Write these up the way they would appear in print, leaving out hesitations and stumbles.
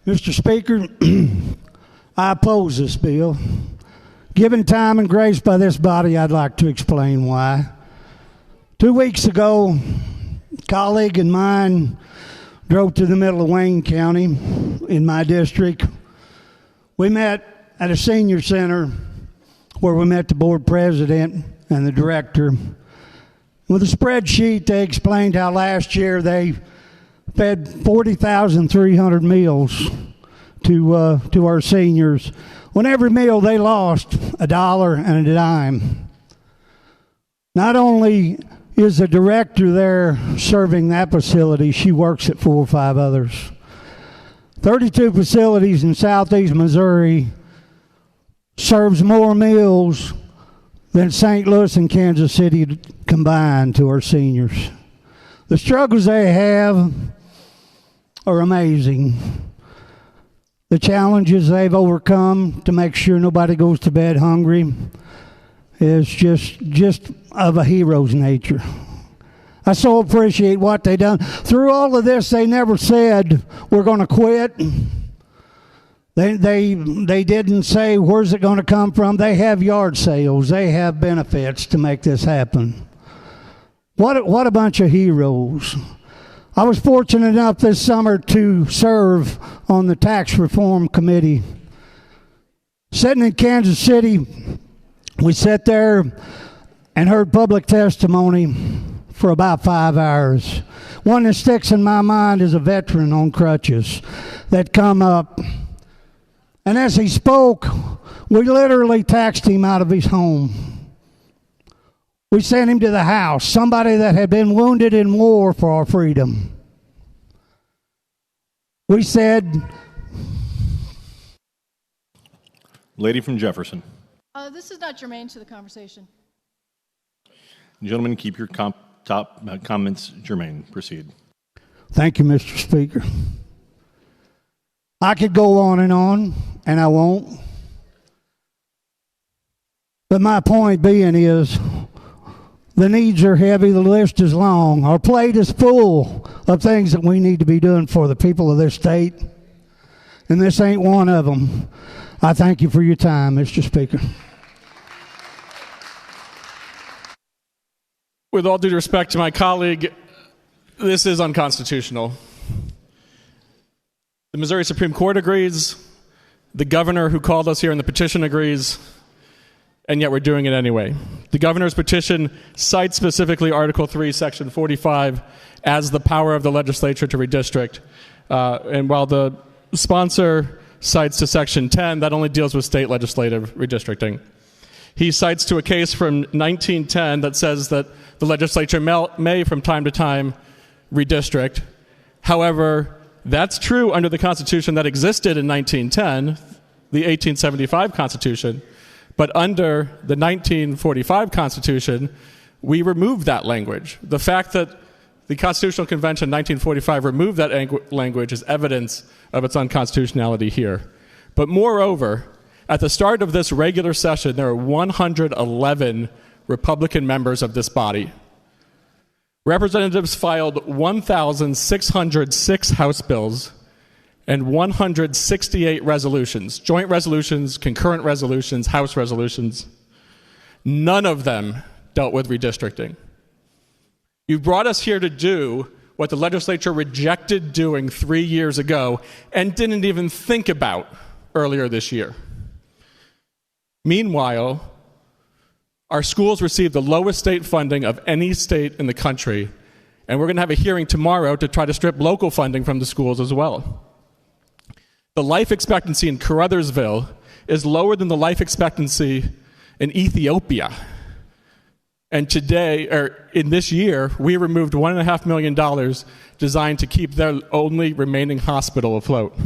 Mr. Speaker, I oppose this bill. Given time and grace by this body, I'd like to explain why. 2 weeks ago, a colleague of mine drove to the middle of Wayne County in my district. We met at a senior center where we met the board president and the director. With a spreadsheet, they explained how last year they fed 40,300 meals to our seniors. When every meal they lost $1 and a dime. Not only is the director there serving that facility, she works at 4 or 5 others. 32 facilities in southeast Missouri serves more meals than St. Louis and Kansas City combined to our seniors. The struggles they have are amazing. The challenges they've overcome to make sure nobody goes to bed hungry is just of a hero's nature. I so appreciate what they've done. Through all of this, they never said, we're going to quit. They didn't say, where's it going to come from? They have yard sales. They have benefits to make this happen. What a bunch of heroes. I was fortunate enough this summer to serve on the Tax Reform Committee. Sitting in Kansas City, we sat there and heard public testimony for about 5 hours. One that sticks in my mind is a veteran on crutches that come up. And as he spoke, we literally taxed him out of his home. We sent him to the house, somebody that had been wounded in war for our freedom. We said... Lady from Jefferson. This is not germane to the conversation. Gentlemen, keep your top comments germane. Proceed. Thank you, Mr. Speaker. I could go on, and I won't. But my point being is, the needs are heavy, the list is long. Our plate is full of things that we need to be doing for the people of this state, and this ain't one of them. I thank you for your time, Mr. Speaker. With all due respect to my colleague, this is unconstitutional. The Missouri Supreme Court agrees, the governor who called us here in the petition agrees, and yet we're doing it anyway. The governor's petition cites specifically Article 3, Section 45 as the power of the legislature to redistrict. And while the sponsor cites to Section 10, that only deals with state legislative redistricting. He cites to a case from 1910 that says that the legislature may from time to time redistrict. However, that's true under the Constitution that existed in 1910, the 1875 Constitution. But under the 1945 Constitution, we removed that language. The fact that the Constitutional Convention in 1945 removed that language is evidence of its unconstitutionality here. But moreover, at the start of this regular session, there are 111 Republican members of this body. Representatives filed 1,606 House bills and 168 resolutions, joint resolutions, concurrent resolutions, House resolutions. None of them dealt with redistricting. You brought us here to do what the legislature rejected doing 3 years ago and didn't even think about earlier this year. Meanwhile, our schools receive the lowest state funding of any state in the country, and we're going to have a hearing tomorrow to try to strip local funding from the schools as well. The life expectancy in Caruthersville is lower than the life expectancy in Ethiopia. And today, or in this year, we removed $1.5 million designed to keep their only remaining hospital afloat.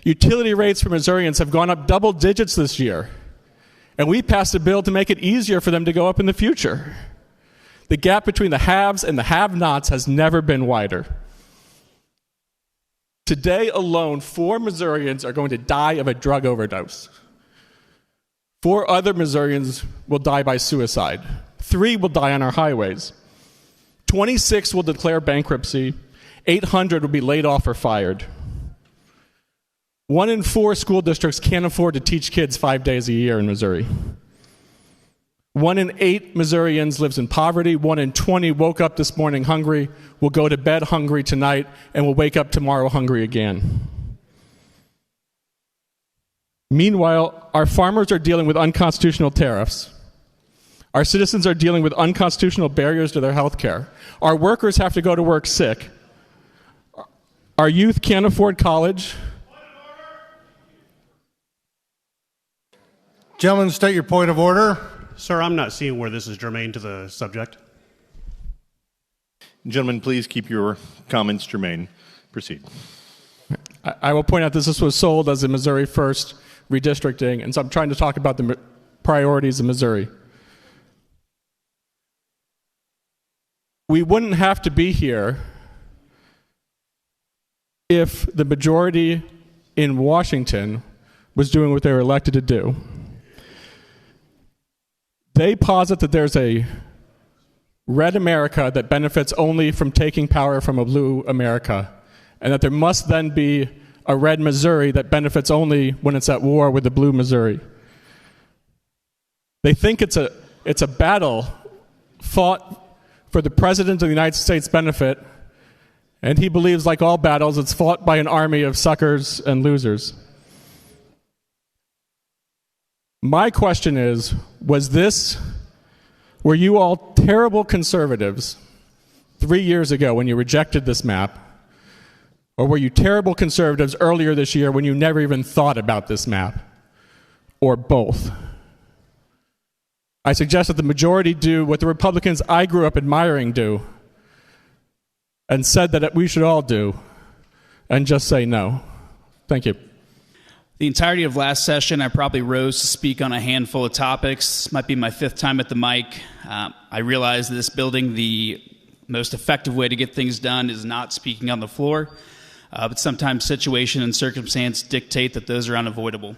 Utility rates for Missourians have gone up double digits this year, and we passed a bill to make it easier for them to go up in the future. The gap between the haves and the have-nots has never been wider. Today alone, 4 Missourians are going to die of a drug overdose. 4 other Missourians will die by suicide. 3 will die on our highways. 26 will declare bankruptcy. 800 will be laid off or fired. 1 in 4 school districts can't afford to teach kids 5 days a year in Missouri. 1 in 8 Missourians lives in poverty. 1 in 20 woke up this morning hungry, will go to bed hungry tonight, and will wake up tomorrow hungry again. Meanwhile, our farmers are dealing with unconstitutional tariffs. Our citizens are dealing with unconstitutional barriers to their health care. Our workers have to go to work sick. Our youth can't afford college. Gentlemen, state your point of order. Sir, I'm not seeing where this is germane to the subject. Gentlemen, please keep your comments germane. Proceed. I will point out that this was sold as a Missouri First redistricting, and so I'm trying to talk about the priorities of Missouri. We wouldn't have to be here if the majority in Washington was doing what they were elected to do. They posit that there's a red America that benefits only from taking power from a blue America, and that there must then be a red Missouri that benefits only when it's at war with the blue Missouri. They think it's a battle fought for the President of the United States' benefit, and he believes, like all battles, it's fought by an army of suckers and losers. My question is, were you all terrible conservatives 3 years ago when you rejected this map? Or were you terrible conservatives earlier this year when you never even thought about this map? Or both? I suggest that the majority do what the Republicans I grew up admiring do, and said that we should all do, and just say no. Thank you. The entirety of last session, I probably rose to speak on a handful of topics. This might be my 5th time at the mic. I realize that this building, the most effective way to get things done is not speaking on the floor, but sometimes situation and circumstance dictate that those are unavoidable.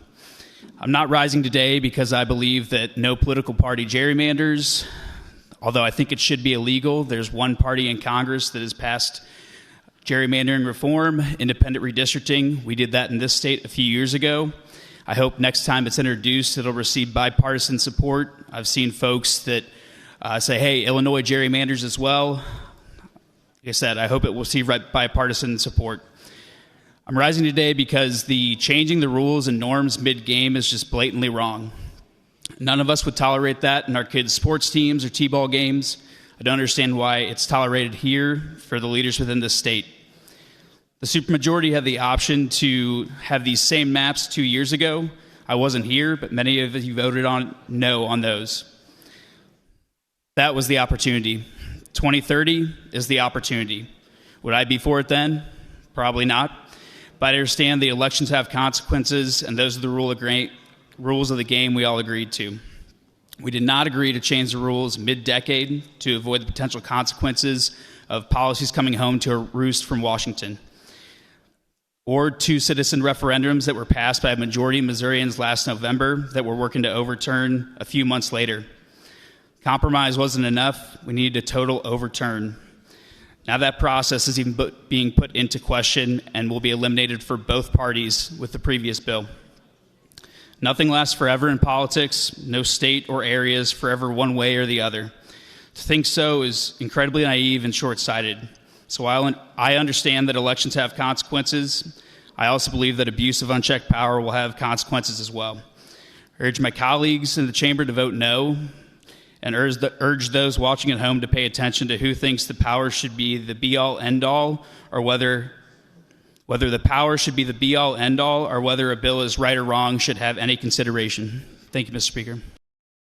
I'm not rising today because I believe that no political party gerrymanders, although I think it should be illegal. There's one party in Congress that has passed gerrymandering reform, independent redistricting. We did that in this state a few years ago. I hope next time it's introduced, it'll receive bipartisan support. I've seen folks that say, hey, Illinois gerrymanders as well. Like I said, I hope it will receive bipartisan support. I'm rising today because the changing the rules and norms mid-game is just blatantly wrong. None of us would tolerate that in our kids' sports teams or t-ball games. I don't understand why it's tolerated here for the leaders within this state. The supermajority had the option to have these same maps 2 years ago. I wasn't here, but many of you voted on no on those. That was the opportunity. 2030 is the opportunity. Would I be for it then? Probably not. But I understand the elections have consequences, and those are the rules of the game we all agreed to. We did not agree to change the rules mid-decade to avoid the potential consequences of policies coming home to a roost from Washington, or 2 citizen referendums that were passed by a majority of Missourians last November that we're working to overturn a few months later. Compromise wasn't enough. We needed a total overturn. Now that process is even being put into question and will be eliminated for both parties with the previous bill. Nothing lasts forever in politics. No state or area is forever one way or the other. To think so is incredibly naive and short-sighted. So while I understand that elections have consequences, I also believe that abuse of unchecked power will have consequences as well. I urge my colleagues in the chamber to vote no, and urge those watching at home to pay attention to who thinks the power should be the be-all, end-all, or whether the power should be the be-all, end-all, or whether a bill is right or wrong should have any consideration. Thank you, Mr. Speaker.